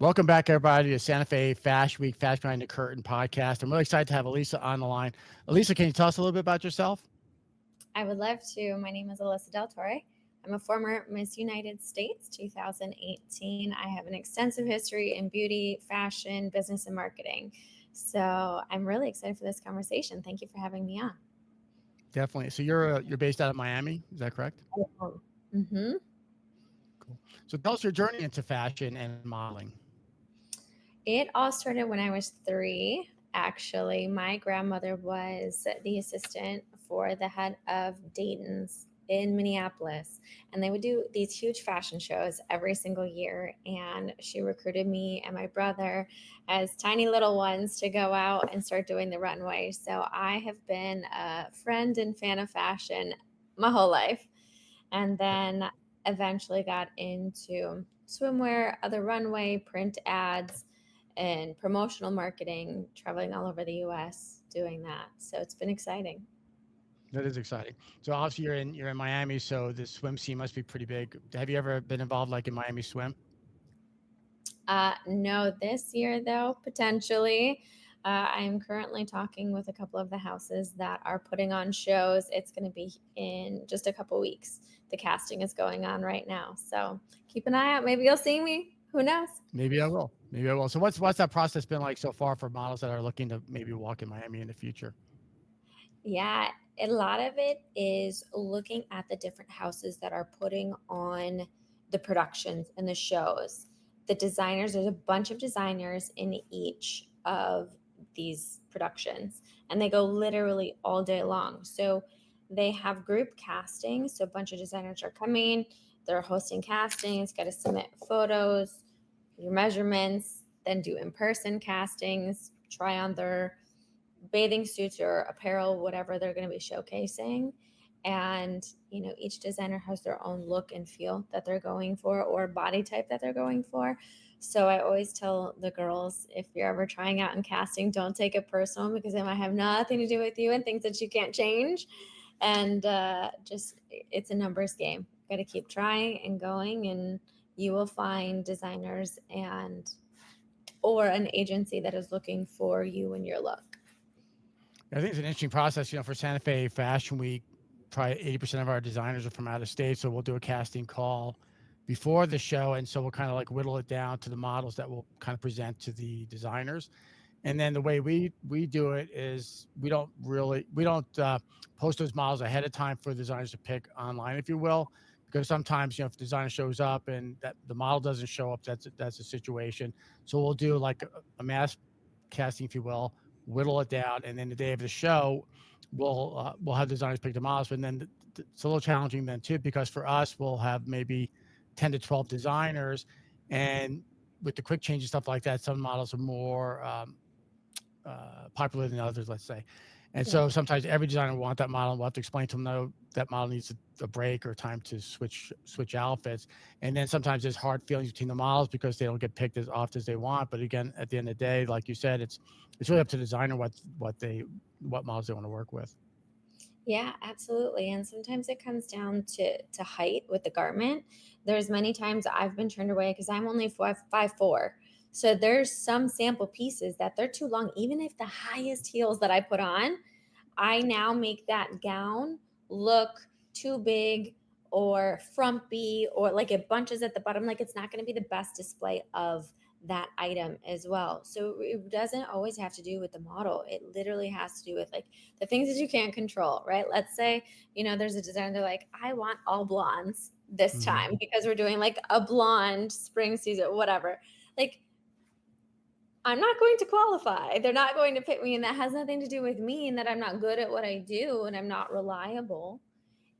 Welcome back, everybody, to Santa Fe Fashion Week, Fashion Behind the Curtain podcast. I'm really excited to have Alyssa on the line. Alyssa, can you tell us a little bit about yourself? I would love to. My name is Alyssa DelTorre. I'm a former Miss United States 2018. I have an extensive history in beauty, fashion, business, and marketing. So I'm really excited for this conversation. Thank you for having me on. Definitely. So you're based out of Miami, is that correct? Mm-hmm. Cool. So tell us your journey into fashion and modeling. It all started when I was three. Actually, my grandmother was the assistant for the head of Dayton's in Minneapolis. And they would do these huge fashion shows every single year. And she recruited me and my brother as tiny little ones to go out and start doing the runway. So I have been a friend and fan of fashion my whole life. And then eventually got into swimwear, other runway, print ads, and promotional marketing, traveling all over the US doing that. So it's been exciting. That is exciting. So obviously you're in Miami, so the swim scene must be pretty big. Have you ever been involved like in Miami Swim? No, this year though, potentially. I'm currently talking with a couple of the houses that are putting on shows. It's going to be in just a couple weeks. The casting is going on right now. So keep an eye out. Maybe you'll see me. Who knows? Maybe I will. Maybe I will. So what's that process been like so far for models that are looking to maybe walk in Miami in the future? Yeah, a lot of it is looking at the different houses that are putting on the productions and the shows. The designers, there's a bunch of designers in each of these productions, and they go literally all day long. So they have group casting. So a bunch of designers are coming, they're hosting castings, got to submit photos, your measurements, then do in person castings, try on their bathing suits or apparel, whatever they're going to be showcasing. And, each designer has their own look and feel that they're going for or body type that they're going for. So I always tell the girls, if you're ever trying out in casting, don't take it personal because it might have nothing to do with you and things that you can't change. And just, it's a numbers game. Got to keep trying and going, and you will find designers and or an agency that is looking for you and your look. I think it's an interesting process. For Santa Fe Fashion Week, probably 80% of our designers are from out of state. So we'll do a casting call before the show. And so we'll kind of like whittle it down to the models that we'll kind of present to the designers. And then the way we do it is we don't post those models ahead of time for designers to pick online, if you will, because sometimes if the designer shows up and that the model doesn't show up, that's a situation. So we'll do like a mass casting, if you will, whittle it down, and then the day of the show, we'll have designers pick the models. But then it's a little challenging then too, because for us, we'll have maybe 10 to 12 designers, and with the quick change and stuff like that, some models are more popular than others, let's say. And Yeah. so sometimes every designer will want that model. We'll have to explain to them, no, that model needs a break or time to switch outfits. And then sometimes there's hard feelings between the models because they don't get picked as often as they want. But again, at the end of the day, like you said, it's really up to the designer what models they want to work with. Yeah, absolutely. And sometimes it comes down to height with the garment. There's many times I've been turned away because I'm only 5'4". So there's some sample pieces that they're too long. Even if the highest heels that I put on, I now make that gown look too big or frumpy or like it bunches at the bottom. Like it's not going to be the best display of that item as well. So it doesn't always have to do with the model. It literally has to do with like the things that you can't control, right? Let's say, there's a designer, they're like, I want all blondes this Mm-hmm. time because we're doing like a blonde spring season, whatever. Like, I'm not going to qualify. They're not going to pick me, and that has nothing to do with me and that I'm not good at what I do and I'm not reliable.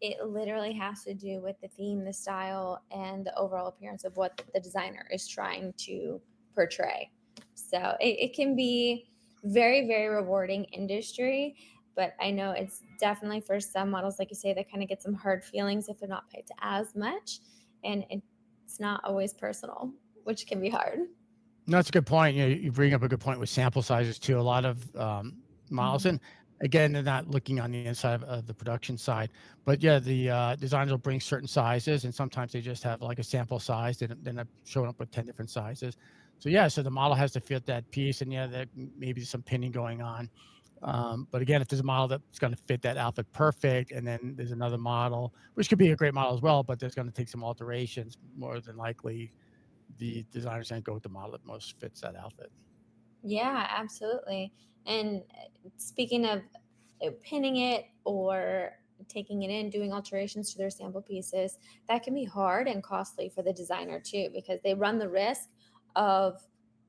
It literally has to do with the theme, the style, and the overall appearance of what the designer is trying to portray. So it can be very, very rewarding industry, but I know it's definitely for some models, like you say, that kind of get some hard feelings if they're not picked as much, and it's not always personal, which can be hard. No, that's a good point. You bring up a good point with sample sizes too. A lot of models, Mhm. and again, they're not looking on the inside of the production side, but yeah, the designers will bring certain sizes, and sometimes they just have like a sample size. They're not showing up with 10 different sizes. So yeah, so the model has to fit that piece, and yeah, there maybe some pinning going on. But again, if there's a model that's going to fit that outfit perfect, and then there's another model, which could be a great model as well, but there's going to take some alterations. More than likely, the designer's going to go with the model that most fits that outfit. Yeah, absolutely. And speaking of pinning it or taking it in, doing alterations to their sample pieces, that can be hard and costly for the designer too, because they run the risk of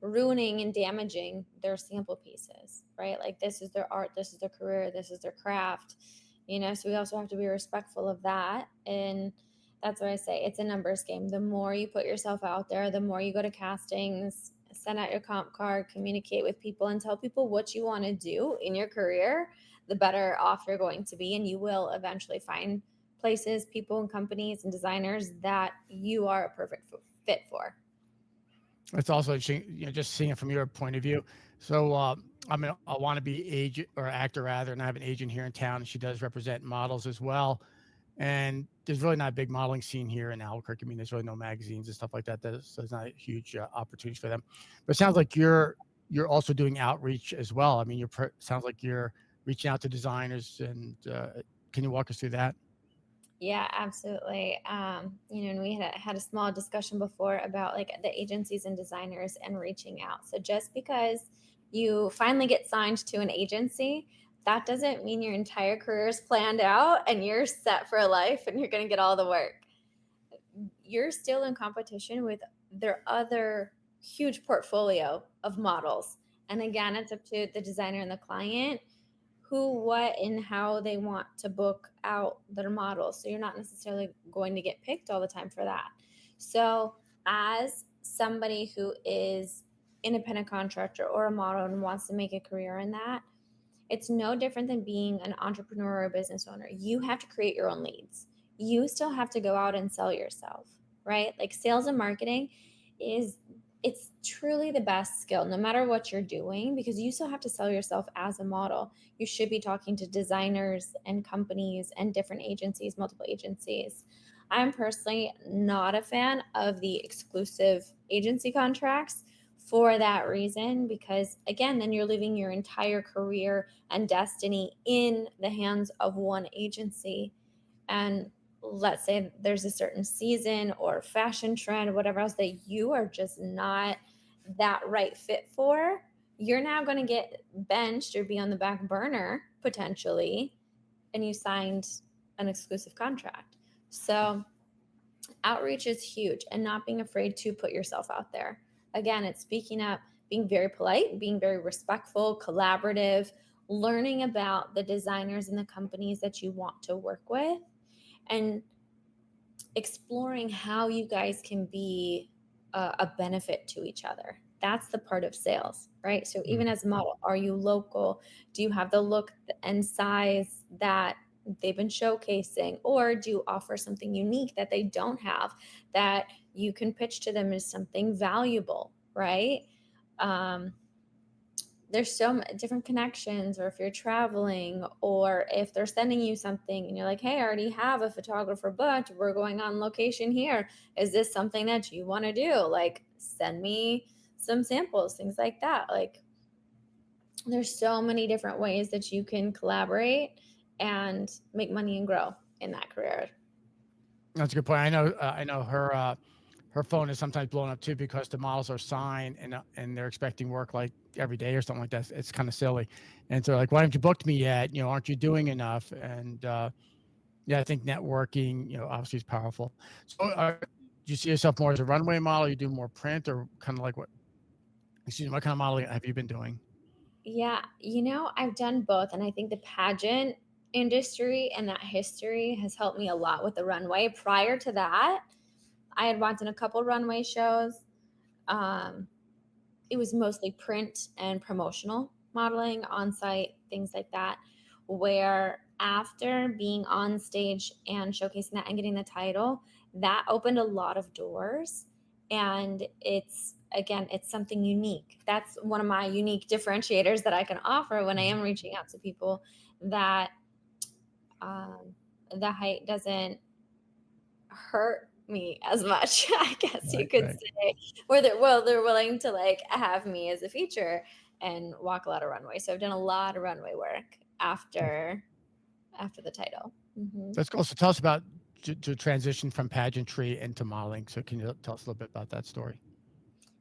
ruining and damaging their sample pieces, right? Like this is their art, this is their career, this is their craft, so we also have to be respectful of that. And that's why I say it's a numbers game. The more you put yourself out there, the more you go to castings, send out your comp card, communicate with people, and tell people what you want to do in your career, the better off you're going to be. And you will eventually find places, people, and companies and designers that you are a perfect fit for. It's also interesting, just seeing it from your point of view. So, I'm a wannabe agent or actor rather, and I have an agent here in town, and she does represent models as well. And there's really not a big modeling scene here in Albuquerque. I mean, there's really no magazines and stuff like that. So there's not a huge opportunity for them. But it sounds like you're also doing outreach as well. I mean, sounds like you're reaching out to designers, and can you walk us through that? Yeah, absolutely. And we had a small discussion before about like the agencies and designers and reaching out. So just because you finally get signed to an agency, that doesn't mean your entire career is planned out and you're set for life and you're going to get all the work. You're still in competition with their other huge portfolio of models. And again, it's up to the designer and the client who, what, and how they want to book out their models. So you're not necessarily going to get picked all the time for that. So, as somebody who is independent contractor or a model and wants to make a career in that, it's no different than being an entrepreneur or a business owner. You have to create your own leads. You still have to go out and sell yourself, right? Like sales and marketing is it's truly the best skill no matter what you're doing because you still have to sell yourself as a model. You should be talking to designers and companies and different agencies, multiple agencies. I'm personally not a fan of the exclusive agency contracts for that reason because again then you're leaving your entire career and destiny in the hands of one agency. And let's say there's a certain season or fashion trend or whatever else that you are just not that right fit for, you're now going to get benched or be on the back burner potentially, and you signed an exclusive contract. So outreach is huge and not being afraid to put yourself out there. Again, it's speaking up, being very polite, being very respectful, collaborative, learning about the designers and the companies that you want to work with, and exploring how you guys can be a benefit to each other. That's the part of sales, right? So even Mhm. as a model, are you local? Do you have the look and size that they've been showcasing? Or do you offer something unique that they don't have that you can pitch to them as something valuable, right? Um, there's different connections, or if you're traveling or if they're sending you something and you're like, hey, I already have a photographer booked, we're going on location here, is this something that you want to do? Like send me some samples, things like that. Like there's so many different ways that you can collaborate and make money and grow in that career. That's a good point. I know her phone is sometimes blowing up too because the models are signed and they're expecting work like every day or something like that. It's kind of silly, and so like, why haven't you booked me yet? Aren't you doing enough? And yeah, I think networking, obviously is powerful. So, do you see yourself more as a runway model? You do more print, or kind of like what? Excuse me, what kind of modeling have you been doing? Yeah, I've done both. And I think the pageant industry and that history has helped me a lot with the runway. Prior to that, I had watched in a couple runway shows. Um, it was mostly print and promotional modeling, on site, things like that. Where after being on stage and showcasing that and getting the title, that opened a lot of doors. And it's something unique. That's one of my unique differentiators that I can offer when I Mhm. am reaching out to people, that um, the height doesn't hurt me as much, I guess you Right, could right. say, where they're willing to like have me as a feature and walk a lot of runway. So I've done a lot of runway work after the title. That's cool. So tell us about to transition from pageantry into modeling. So can you tell us a little bit about that story?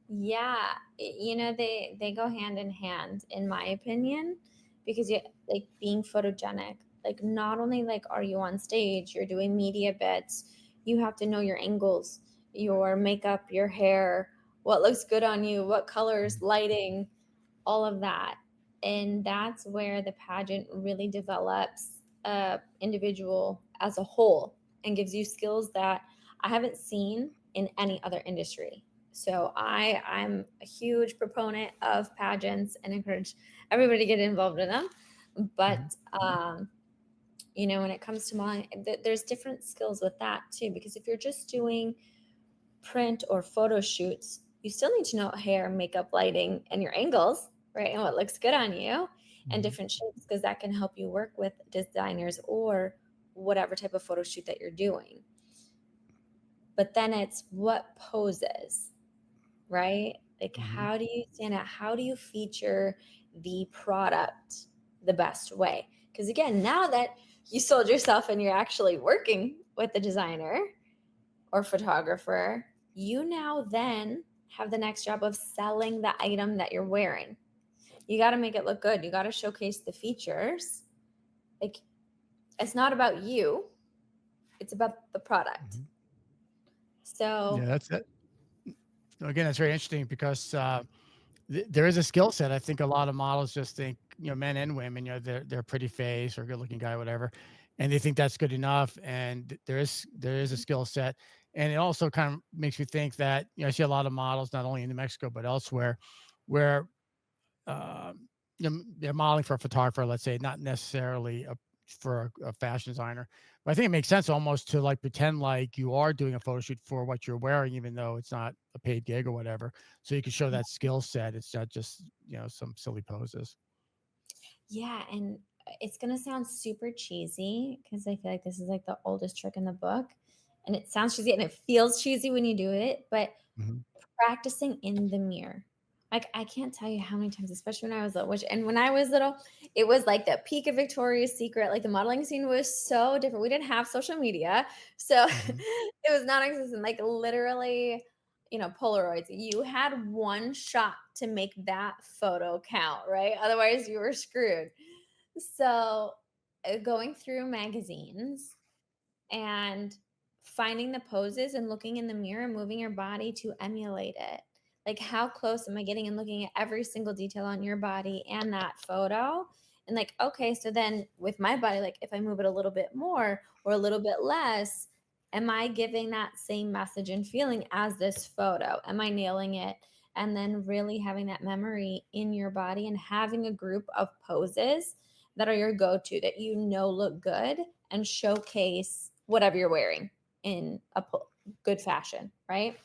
Yeah, they go hand in hand in my opinion, because you like being photogenic. Like not only like are you on stage, you're doing media bits, you have to know your angles, your makeup, your hair, what looks good on you, what colors, Mhm, lighting, all of that. And that's where the pageant really develops a individual as a whole and gives you skills that I haven't seen in any other industry. So I'm a huge proponent of pageants and encourage everybody to get involved in them. mhm, But when it comes to modeling, there's different skills with that too. Because if you're just doing print or photo shoots, you still need to know hair, makeup, lighting, and your angles, right? And what looks good on you and mhm. different shapes, because that can help you work with designers or whatever type of photo shoot that you're doing. But then it's what poses, right? Like, Mhm. how do you stand out? How do you feature the product the best way? Because again, now that you sold yourself and you're actually working with the designer or photographer, you now then have the next job of selling the item that you're wearing. You got to make it look good. You got to showcase the features. Like, it's not about you, it's about the product. Mhm. Yeah, So, that's it. Again, that's very interesting because there is a skill set. I think a lot of models just think, men and women, they're pretty face or good looking guy, whatever, and they think that's good enough. And there is a skill set, and it also kind of makes me think that I see a lot of models not only in New Mexico but elsewhere, where um, they're modeling for a photographer, let's say, not necessarily for a fashion designer. But I think it makes sense almost to like pretend like you are doing a photo shoot for what you're wearing, even though it's not a paid gig or whatever. So you can show that skill set. It's not just some silly poses. yeah, and it's going to sound super cheesy because I feel like this is like the oldest trick in the book. And it sounds cheesy and it feels cheesy when you do it, but Mhm, practicing in the mirror. Like, I can't tell you how many times, especially when I was little, and when I was little, it was like the peak of Victoria's Secret. Like, the modeling scene was so different. We didn't have social media. So mhm. it was non-existent. Like, literally, Polaroids. You had one shot to make that photo count, right? Otherwise, you were screwed. So, going through magazines and finding the poses and looking in the mirror, moving your body to emulate it. Like, how close am I getting, and looking at every single detail on your body and that photo? And like, okay, so then with my body, like if I move it a little bit more or a little bit less, am I giving that same message and feeling as this photo? Am I nailing it? And then really having that memory in your body and having a group of poses that are your go to, that look good and showcase whatever you're wearing in a good fashion, right?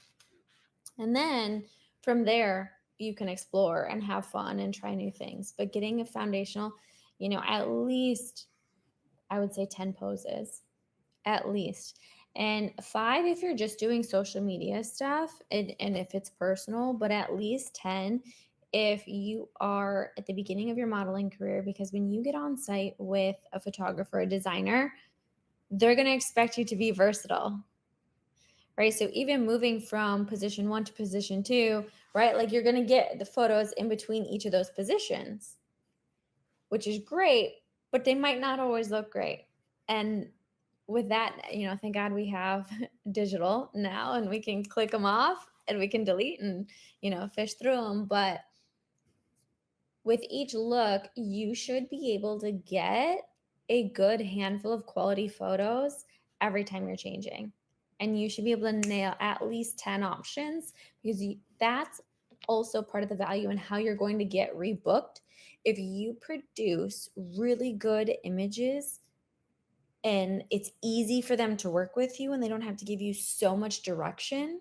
And then from there, you can explore and have fun and try new things. But getting a foundational, at least I would say 10 poses, at least. And five if you're just doing social media stuff, and if it's personal, but at least 10 if you are at the beginning of your modeling career. Because when you get on site with a photographer, a designer, they're going to expect you to be versatile, right? So even moving from position one to position two, right? Like, you're going to get the photos in between each of those positions, which is great, but they might not always look great. And with that, thank God we have digital now, and we can click them off and we can delete and, fish through them. But with each look, you should be able to get a good handful of quality photos every time you're changing. And you should be able to nail at least 10 options, because that's also part of the value and how you're going to get rebooked. If you produce really good images and it's easy for them to work with you and they don't have to give you so much direction,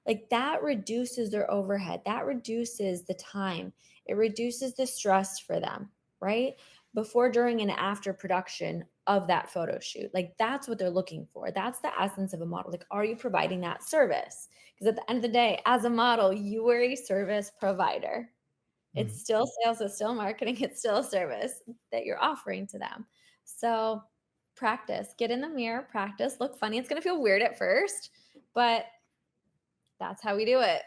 like, that reduces their overhead, that reduces the time, it reduces the stress for them, right? Before, during, and after production of that photo shoot. Like that's what they're looking for. That's the essence of a model. Like, are you providing that service? Because at the end of the day, as a model, you are a service provider. It's Mm. still sales, it's still marketing, it's still a service that you're offering to them. So practice, get in the mirror, practice, look funny. It's going to feel weird at first, but that's how we do it.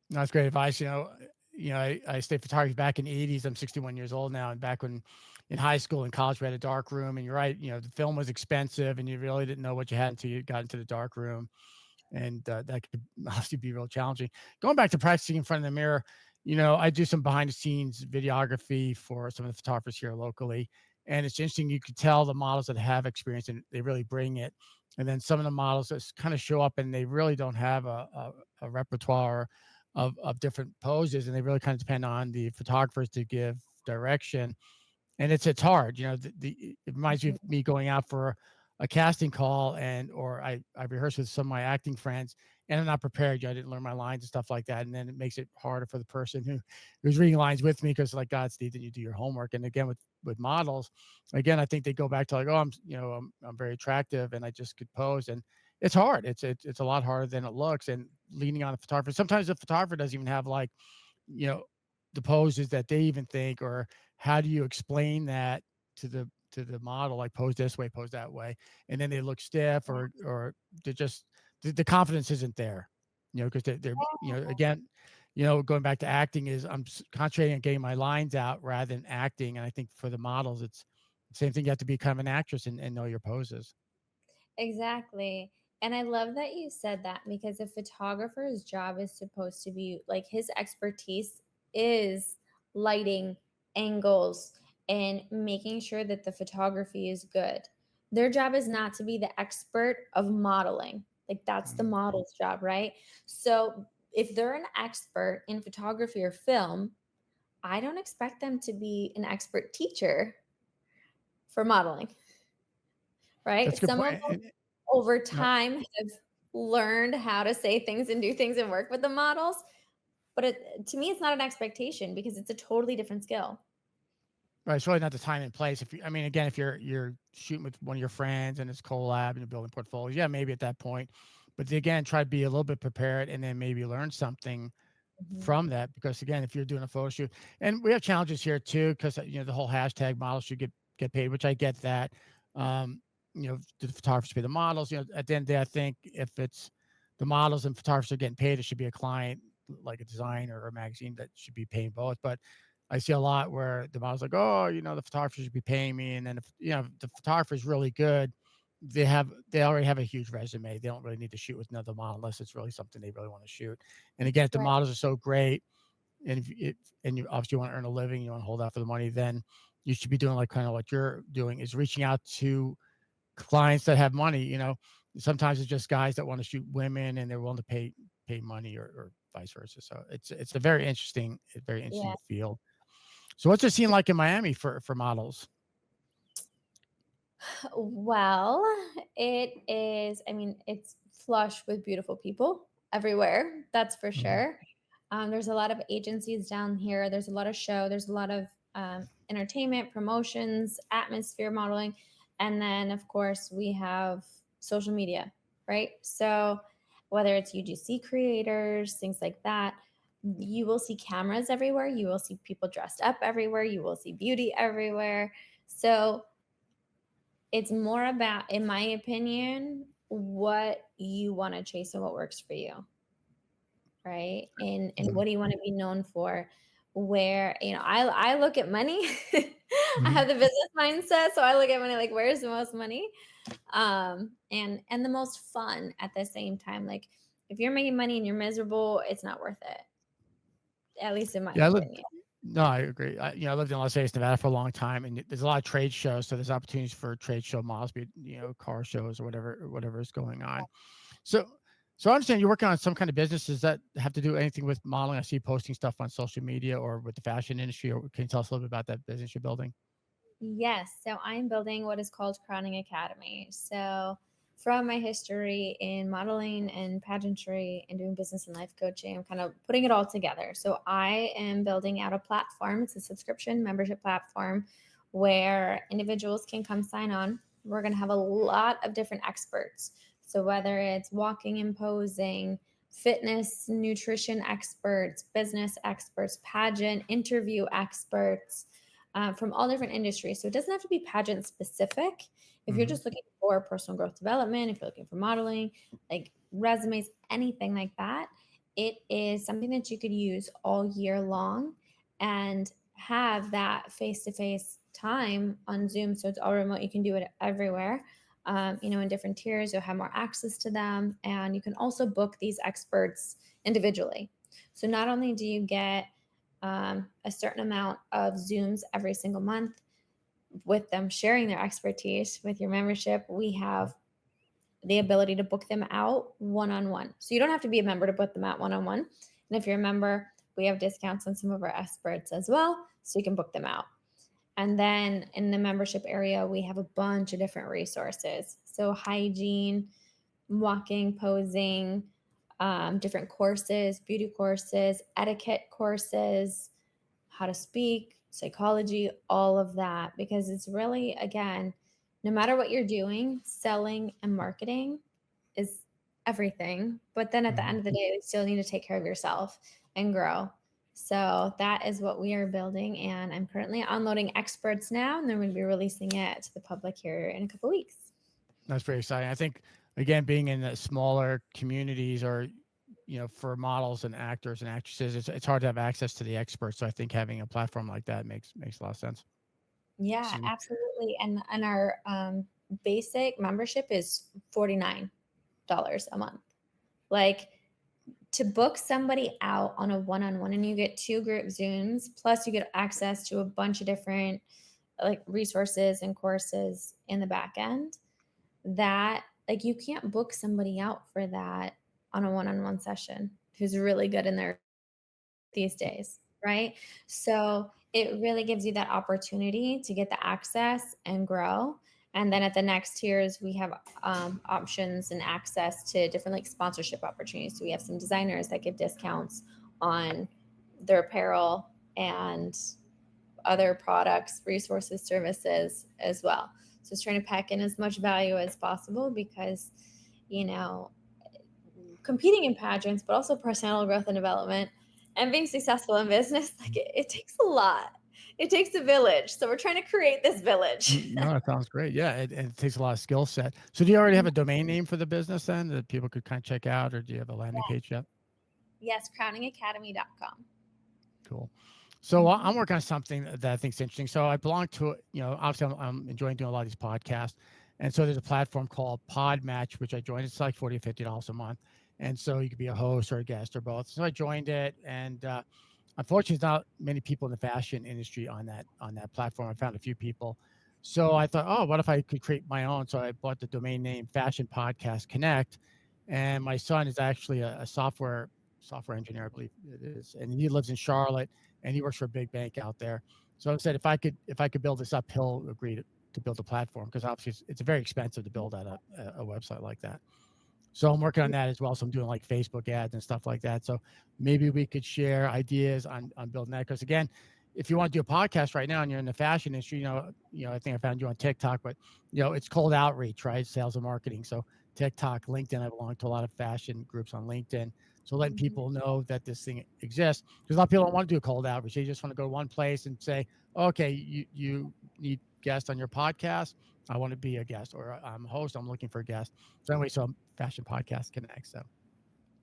That's great advice. I studied photography back in the 80s. I'm 61 years old now. And back when in high school and college, we had a dark room. And you're right, the film was expensive and you really didn't know what you had until you got into the dark room. And that could obviously be real challenging. Going back to practicing in front of the mirror, I do some behind the scenes videography for some of the photographers here locally. And it's interesting, you could tell the models that have experience and they really bring it. And then some of the models that kind of show up and they really don't have a repertoire of different poses, and they really kind of depend on the photographers to give direction. And it's hard, it reminds me of me going out for a casting call or I rehearse with some of my acting friends and I'm not prepared. I didn't learn my lines and stuff like that. And then it makes it harder for the person who's reading lines with me because like, God, Steve, didn't you do your homework? And again, with models, again, I think they go back to like, oh, I'm very attractive and I just could pose. And it's hard. It's a lot harder than it looks. And leaning on the photographer. Sometimes the photographer doesn't even have like, you know, the poses that they even think, or how do you explain that to the model, like pose this way, pose that way, and then they look stiff or they're just the confidence isn't there, because they're again, going back to acting is concentrating on getting my lines out rather than acting, and I think for the models it's the same thing. You have to be kind of an actress and know your poses. Exactly. And I love that you said that because a photographer's job is supposed to be like his expertise is lighting, angles, and making sure that the photography is good. Their job is not to be the expert of modeling. Like that's the Mm. model's job, right? So if they're an expert in photography or film, I don't expect them to be an expert teacher for modeling, That's right? a good Some point. of over No, time have learned how to say things and do things and work with the models. But to me, it's not an expectation because it's a totally different skill. right, it's really not the time and place. I mean, again, if you're shooting with one of your friends and it's collab and you're building portfolios, yeah, maybe at that point. But again, try to be a little bit prepared and then maybe learn something Mhm. from that. Because again, if you're doing a photo shoot, and we have challenges here too, because the whole hashtag models should get paid, which I get that. Um, the photographers pay the models. At the end of the day, I think if it's the models and photographers are getting paid, it should be a client like a designer or a magazine that should be paying both. But I see a lot where the model's like, oh, the photographer should be paying me, and then if the photographer is really good, they already have a huge resume. They don't really need to shoot with another model unless it's really something they really want to shoot. And again, if the Right. models are so great, and and you obviously want to earn a living, you want to hold out for the money, then you should be doing like kind of what you're doing is reaching out to clients that have money. Sometimes it's just guys that want to shoot women and they're willing to pay money or vice versa. So it's a very Yeah. interesting field. So what's it scene like in Miami for models? Well, it is, I mean, it's flush with beautiful people everywhere. That's for Mhm. sure. There's a lot of agencies down here. There's a lot of show. There's a lot of entertainment, promotions, atmosphere modeling. And then, of course, we have social media, right? So, whether it's UGC creators, things like that, you will see cameras everywhere. You will see people dressed up everywhere. You will see beauty everywhere. So, it's more about, in my opinion, what you want to chase and what works for you, right? And Mhm. what do you want to be known for? Where, I look at money. I Mhm. have the business mindset, so I look at money like where's the most money? And the most fun at the same time. Like if you're making money and you're miserable, it's not worth it. At least in my Yeah, opinion. no, I agree. I lived in Las Vegas, Nevada for a long time, and there's a lot of trade shows. So there's opportunities for trade show models, be it, car shows or whatever is going on. So, so I understand you're working on some kind of businesses that have to do anything with modeling. I see you posting stuff on social media or with the fashion industry. Or can you tell us a little bit about that business you're building? Yes. So I'm building what is called Crowning Academy. So, from my history in modeling and pageantry and doing business and life coaching, I'm kind of putting it all together. So, I am building out a platform. It's a subscription membership platform where individuals can come sign on. We're going to have a lot of different experts. So whether it's walking and posing, fitness, nutrition experts, business experts, pageant, interview experts, from all different industries. So it doesn't have to be pageant specific. If you're Mm-hmm. just looking for personal growth development, if you're looking for modeling, like resumes, anything like that, it is something that you could use all year long and have that face to face time on Zoom. So it's all remote. You can do it everywhere. In different tiers, you'll have more access to them. And you can also book these experts individually. So not only do you get a certain amount of Zooms every single month with them sharing their expertise with your membership, we have the ability to book them out one on one. So you don't have to be a member to book them out one on one. And if you're a member, we have discounts on some of our experts as well. So you can book them out. And then in the membership area, we have a bunch of different resources. So hygiene, walking, posing, different courses, beauty courses, etiquette courses, how to speak, psychology, all of that. Because it's really, again, no matter what you're doing, selling and marketing is everything. But then at the Mm-hmm. end of the day, you still need to take care of yourself and grow. So that is what we are building. And I'm currently unloading experts now, and then we're going to be releasing it to the public here in a couple weeks. That's very exciting. I think, again, being in the smaller communities or, for models and actors and actresses, it's hard to have access to the experts. So I think having a platform like that makes a lot of sense. Yeah, Excuse me. absolutely. And our basic membership is $49 a month. Like, to book somebody out on a one-on-one, and you get 2 group Zooms, plus you get access to a bunch of different like resources and courses in the back end, that like you can't book somebody out for that on a one-on-one session who's really good in their these days, right? So it really gives you that opportunity to get the access and grow. And then at the next tiers, we have options and access to different like sponsorship opportunities. So we have some designers that give discounts on their apparel and other products, resources, services as well. So it's trying to pack in as much value as possible because, you know, competing in pageants, but also personal growth and development and being successful in business, like it takes a lot. It takes a village. So we're trying to create this village. No, that sounds great. Yeah, it takes a lot of skill set. So do you already have a domain name for the business then that people could kind of check out, or do you have a landing page yet? Yes, crowningacademy.com. Cool. So Mm-hmm. I'm working on something that I think is interesting. So I belong to, obviously I'm enjoying doing a lot of these podcasts. And so there's a platform called Pod Match, which I joined. It's like $40 or $50 a month. And so you could be a host or a guest or both. So I joined it. And unfortunately, there's not many people in the fashion industry on that platform. I found a few people. So I thought, oh, what if I could create my own? So I bought the domain name Fashion Podcast Connect. And my son is actually a software engineer, I believe it is, and he lives in Charlotte, and he works for a big bank out there. So I said, if I could build this up, he'll agree to build a platform because obviously it's very expensive to build out a website like that. So I'm working on that as well. So I'm doing like Facebook ads and stuff like that. So maybe we could share ideas on building that. Because again, if you want to do a podcast right now and you're in the fashion industry, I think I found you on TikTok, but it's cold outreach, right? Sales and marketing. So TikTok, LinkedIn, I belong to a lot of fashion groups on LinkedIn. So letting Mm-hmm. people know that this thing exists, because a lot of people don't want to do a cold outreach. They just want to go to one place and say, okay, you need guests on your podcast. I want to be a guest, or I'm a host. I'm looking for a guest. So anyway, so Fashion Podcast Connect. So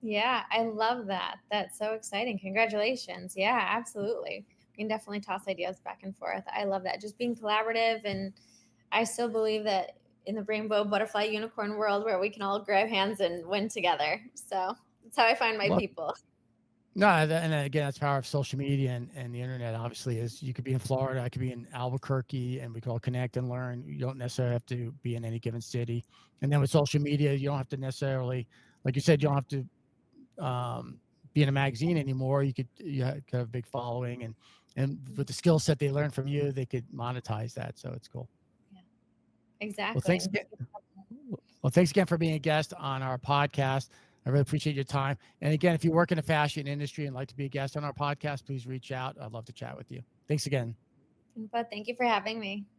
Yeah, I love that. That's so exciting. Congratulations. Yeah, absolutely. We can definitely toss ideas back and forth. I love that. Just being collaborative. And I still believe that in the rainbow, butterfly, unicorn world where we can all grab hands and win together. So that's how I find my well, people. no, and then again, that's the power of social media and the internet. Obviously, is you could be in Florida, I could be in Albuquerque, and we can all connect and learn. You don't necessarily have to be in any given city. And then with social media, you don't have to necessarily, like you said, you don't have to be in a magazine anymore. You have a big following, and with the skill set they learn from you, they could monetize that. So it's cool. Yeah, Well, exactly. thanks again. Well, thanks again for being a guest on our podcast. I really appreciate your time. And again, if you work in the fashion industry and like to be a guest on our podcast, please reach out. I'd love to chat with you. Thanks again. But thank you for having me.